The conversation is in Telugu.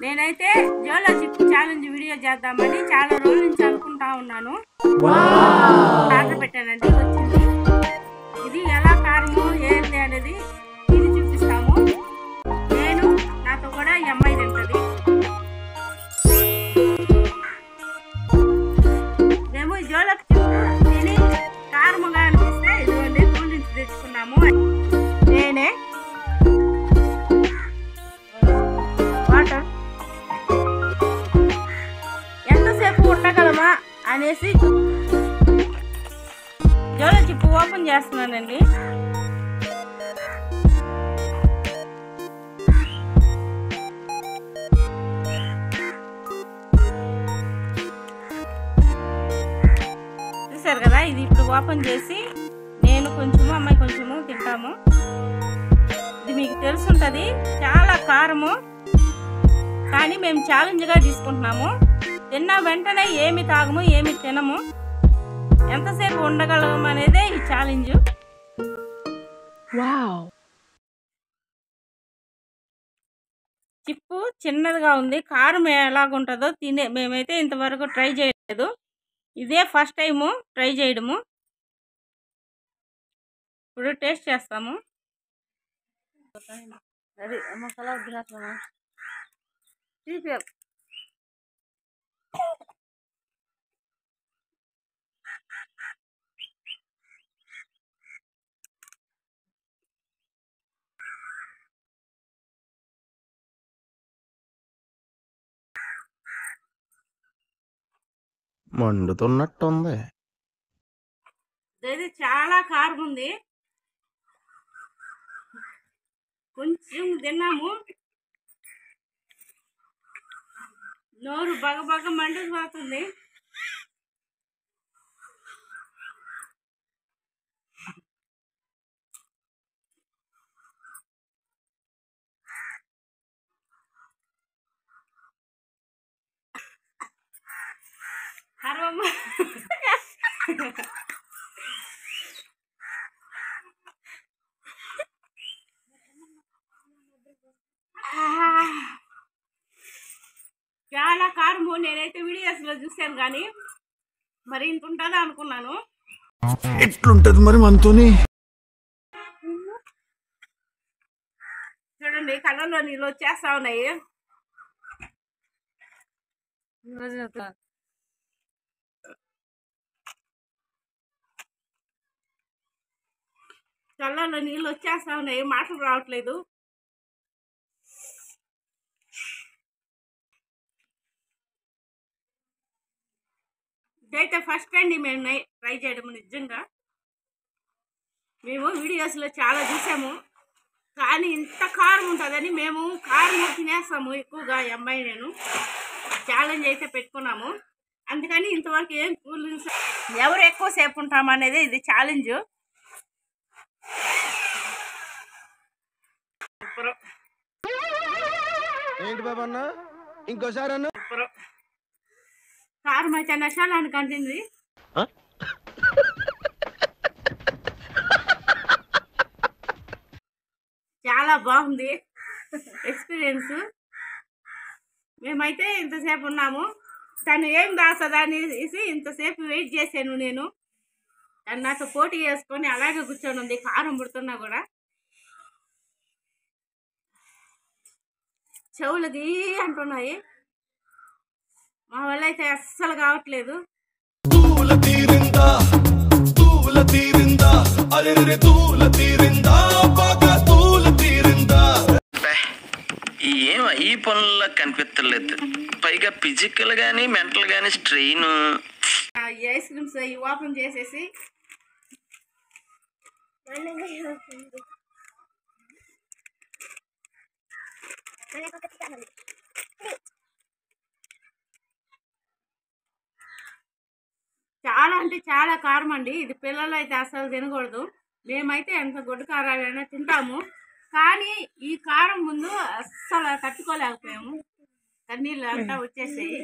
నేనైతే జోలో చిప్ ఛాలెంజ్ వీడియో చేద్దామని చాలా రోజుల నుంచి అనుకుంటా ఉన్నాను. ఆర్డర్ పెట్టానండి, వచ్చింది. ఇది ఎలా కారము ఏంటి అనేది ఇది చూపిస్తాము. నేను నాతో కూడా ఈ అమ్మాయి తింటది. మేము జోలో చిప్ తిని కారముగా అనిపిస్తే ఇదిగోండి కూల్ డ్రింక్స్ తెచ్చుకున్నాము. నేనే వాటర్ ఎంతసేపు ఉండగలమా అనేసి జోలో చిప్ ఓపెన్ చేస్తున్నానండి. చూసారు కదా, ఇది ఇప్పుడు ఓపెన్ చేసి నేను కొంచెము అమ్మాయి కొంచెము తింటాము. ఇది మీకు తెలుసుంటుంది, చాలా కారము, కానీ మేము ఛాలెంజ్గా తీసుకుంటున్నాము. తిన్న వెంటనే ఏమి తాగము, ఏమి తినము, ఎంతసేపు ఉండగలము అనేదే ఈ ఛాలెంజ్. చిప్పు చిన్నదిగా ఉంది, కారం ఎలాగుంటుందో మేమైతే ఇంతవరకు ట్రై చేయలేదు. ఇదే ఫస్ట్ టైము ట్రై చేయడము. ఇప్పుడు టేస్ట్ చేస్తాము. అది మసాలా మండుతున్నట్టుంది. ఇది చాలా కారం ఉంది. కొంచెం తిన్నాము, నోరు బగ మండిపోతుంది. చాలా కారము. నేనైతే వీడియోస్ లో చూసాను కానీ మరి ఇంత ఉంటుందా అనుకున్నాను. ఎట్లుంటది మరి మనతోని? చూడండి, కళ్ళలో నీళ్ళు వచ్చేస్తా ఉన్నాయి. కళ్ళలో నీళ్ళు వచ్చేస్తా ఉన్నాయి, మాటలు రావట్లేదు. ఇదైతే ఫస్ట్ అండి మేము ట్రై చేయడం. నిజంగా మేము వీడియోస్లో చాలా చూసాము, కానీ ఇంత కారం ఉంటుందని మేము కారం తినేస్తాము ఎక్కువగా. ఈ అమ్మాయి నేను ఛాలెంజ్ అయితే పెట్టుకున్నాము, అందుకని ఇంతవరకు ఏం కూల్ డ్రింక్స్ ఎవరు ఎక్కువసేపు ఉంటాము అనేది ఇది ఛాలెంజ్. ఏంటి బాబన్న ఇంకోసారి అన్న? కారం అయితే నశాలానికి అంటింది. చాలా బాగుంది ఎక్స్పీరియన్స్. మేమైతే ఇంతసేపు ఉన్నాము, తను ఏం దాస్తుందా అనేసి ఇంతసేపు వెయిట్ చేశాను నేను. తను నాతో పోటీ వేసుకొని అలాగే కూర్చొని ఉంది, కారం పుడుతున్నా కూడా. చెవులకి అంటున్నాయి, మా వల్ల అయితే అస్సలు కావట్లేదు. ఏం ఈ పనుల్లో కనిపించలేదు, పైగా ఫిజికల్ గానీ మెంటల్ గానీ స్ట్రెయిన్. ఈ ఐస్ క్రీమ్స్ ఈ ఓపెన్ చేసేసి చాలా అంటే చాలా కారం అండి. ఇది పిల్లలు అయితే అసలు తినకూడదు. మేమైతే ఎంత గొడ్డు కారాలైనా తింటాము, కానీ ఈ కారం ముందు అస్సలు తట్టుకోలేకపోయాము. కన్నీళ్ళు అంతా వచ్చేసాయి.